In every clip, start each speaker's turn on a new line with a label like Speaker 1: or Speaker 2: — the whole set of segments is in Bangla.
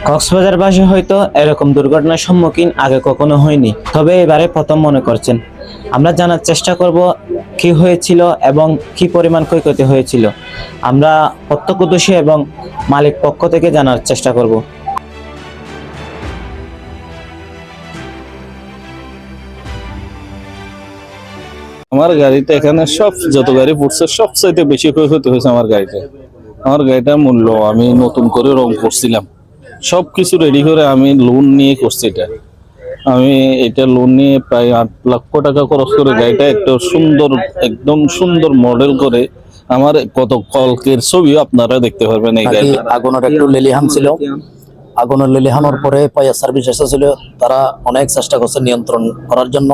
Speaker 1: কক্সবাজারবাসী হয়তো এরকম দুর্ঘটনার সম্মুখীন আগে কখনো হয়নি, তবে এবারে প্রথম মনে করছেন। আমরা জানার চেষ্টা করব কি হয়েছিল এবং কি পরিমাণ ক্ষয়ক্ষতি হয়েছিল। আমরা প্রত্যক্ষদর্শী এবং মালিক পক্ষ থেকে জানার চেষ্টা করব।
Speaker 2: আমার গাড়িতে এখানে সব যত গাড়ি পড়ছে সবচাইতে বেশি ক্ষয়ক্ষতি হয়েছে আমার গাড়িতে। আমার গাড়িটার মূল্য আমি নতুন করে রং করছিলাম, সবকিছু রেডি করে আমি লোন নিয়ে করছি। আমি এটা লোন নিয়ে প্রায় 8 লক্ষ টাকা খরচ করে গাড়িটা একটা সুন্দর, একদম সুন্দর মডেল করে আমার কত কলকের ছবিও আপনারা দেখতে পারবেন। এই গাড়ি
Speaker 3: আগুনের একটু লেলিহান ছিল, আগুনের লেলিহানোর পরে ফায়ার সার্ভিস এসেছিল। তারা অনেক চেষ্টা করছে নিয়ন্ত্রণ করার জন্য।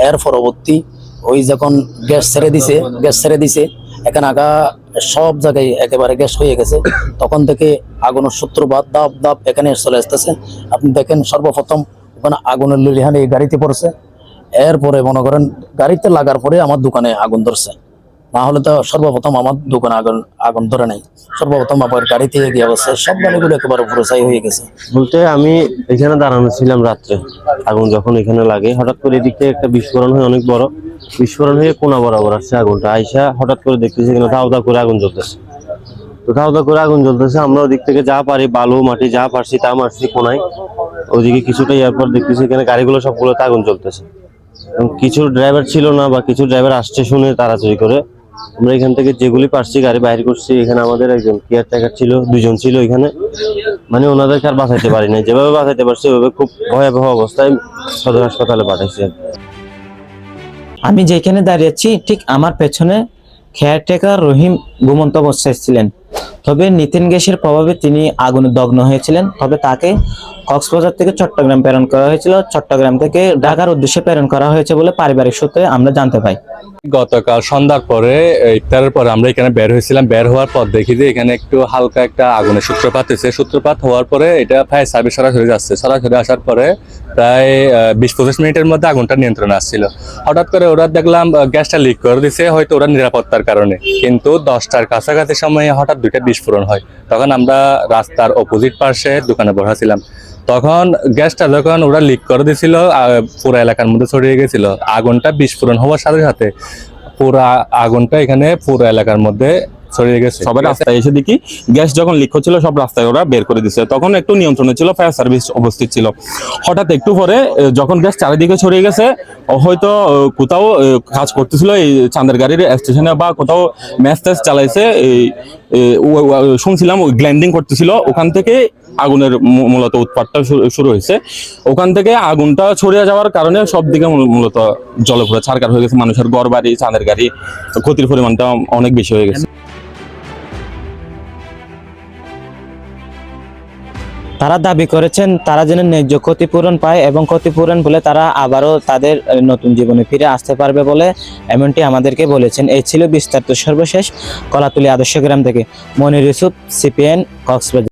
Speaker 3: এর পরবর্তী ওই যখন গ্যাস ছেড়ে দিছে এখানে আগা সব জায়গায় একেবারে গ্যাস হয়ে গেছে। তখন থেকে আগুনের সূত্রপাত দাপ দাপ এখানে চলে আসতেছে। আপনি দেখেন সর্বপ্রথম ওখানে আগুনের লেলিহান এই গাড়িতে পড়ছে। এরপরে মনে করেন গাড়িতে লাগার পরে আমার দোকানে আগুন ধরছে, না হলে তো সর্বপ্রথম আমার দোকানে আগুন ধরে নাই। সর্বপ্রথম আবার গাড়িতে গিয়ে অবস্থা সব গাড়িগুলো একেবারে পুরো ছাই হয়ে গেছে।
Speaker 4: বলতে আমি এখানে দাঁড়ানো ছিলাম রাত্রে, আগুন যখন এখানে লাগে হঠাৎ করে এদিকে একটা বিস্ফোরণ হয়, অনেক বড় বিস্ফোরণ হয়ে কোনা বরাবর আসছে আগুনটা। আইসা হঠাৎ করে দেখতেছি এখানে ধাও ধাও করে আগুন জ্বলতেছে। তো ধাও ধাও করে আগুন জ্বলতেছে, আমরা ওদিক থেকে যা পারি বালু মাটি যা পারছি তা মারছি কোনায়। ওদিকে কিছুটা এরপর দেখতেছি এখানে গাড়িগুলো সবগুলোতে আগুন জ্বলতেছে। এবং কিছু ড্রাইভার ছিল না বা কিছু ড্রাইভার আসছে শুনে তাড়াতাড়ি করে আমরা এখান থেকে যেগুলি পারছি গাড়ি বাইরে করছি। এখানে আমাদের একজন কেয়ারটেকার ছিল, 2 জন ছিল এখানে, মানে ওনাদেরকে আর বাঁচাইতে পারি নাই। যেভাবে বাঁচাইতে পারছি ওইভাবে খুব ভয়াবহ অবস্থায় সদর হাসপাতালে পাঠাইছি।
Speaker 1: আমি যেখানে দাঁড়িয়েছি ঠিক আমার পেছনে কেয়ারটেকার রহিম ঘুমন্ত অবস্থায় ছিলেন। তবে মিথেন গ্যাসের প্রভাবে তিনি আগুনে দগ্ন হয়েছিলেন। তবে তাকে কক্সবাজার থেকে চট্টগ্রাম প্রেরণ করা হয়েছিল, চট্টগ্রাম থেকে ঢাকার উদ্দেশ্যে প্রেরণ করা হয়েছে বলে পারিবারিক সূত্রে আমরা জানতে পাই।
Speaker 5: গতকাল সন্ধ্যার পরে ইফতারের পরে আমরা এখানে বের হয়েছিলাম। বের হওয়ার পর দেখি যে এখানে একটু হালকা একটা আগুনের সূত্রপাত হয়েছে। সূত্রপাত হওয়ার পরে এটা ফায়ার সার্ভিস সরাসরি যাচ্ছে। সরাসরি আসার পরে প্রায় 20-25 মিনিটের মধ্যে আগুনটা নিয়ন্ত্রণে আসছিল। হঠাৎ করে ওরা দেখলাম গ্যাসটা লিক করে দিছে, হয়তো ওরা নিরাপত্তার কারণে। কিন্তু 10টার কাছাকাছি সময়ে হঠাৎ 2টা বিস্ফোরণ হয়। তখন আমরা রাস্তার অপোজিট পাশে দোকানে বসা। তখন গ্যাসটা যখন ওরা লিক করে দিছিল পুরো এলাকার মধ্যে ছড়িয়ে গেছিল। আগুনটা বিস্ফোরণ হওয়ার সাথে সাথে পুরো আগুনটা এখানে পুরো এলাকার মধ্যে ছড়িয়ে গেছে।
Speaker 6: সবাই রাস্তায় এসে দেখি গ্যাস যখন লিক হচ্ছিল সব রাস্তায় ওরা বের করে দিচ্ছে। তখন একটু নিয়ন্ত্রণে ছিল, ফায়ার সার্ভিস উপস্থিত ছিল। হঠাৎ একটু পরে যখন গ্যাস চারিদিকে ছড়িয়ে গেছে, হয়তো কোথাও কাজ করতেছিল এই চাঁদের গাড়ির স্টেশনে বা কোথাও ম্যাচ ট্যাচ চালাইছে, শুনছিলাম গ্ল্যান্ডিং করতেছিল। ওখান থেকে আগুনের মূলত উৎপাতটা শুরু হয়েছে। ওখান থেকে আগুনটা ছড়িয়ে যাওয়ার কারণে সব দিকে মূলত জলে পুরো ছারকার হয়ে গেছে। মানুষের ঘর বাড়ি, চাঁদের গাড়ি, ক্ষতির পরিমাণটা অনেক বেশি হয়ে গেছে।
Speaker 1: তারা দাবি করেছেন তারা যেন ন্যায্য ক্ষতিপূরণ পায় এবং ক্ষতিপূরণ বলে তারা আবারও তাদের নতুন জীবনে ফিরে আসতে পারবে বলে এমনটি আমাদেরকে বলেছেন। এই ছিল বিস্তারিত সর্বশেষ কলাতলী আদর্শ গ্রাম থেকে মনির ইউসুফ, CPN, কক্সবাজার।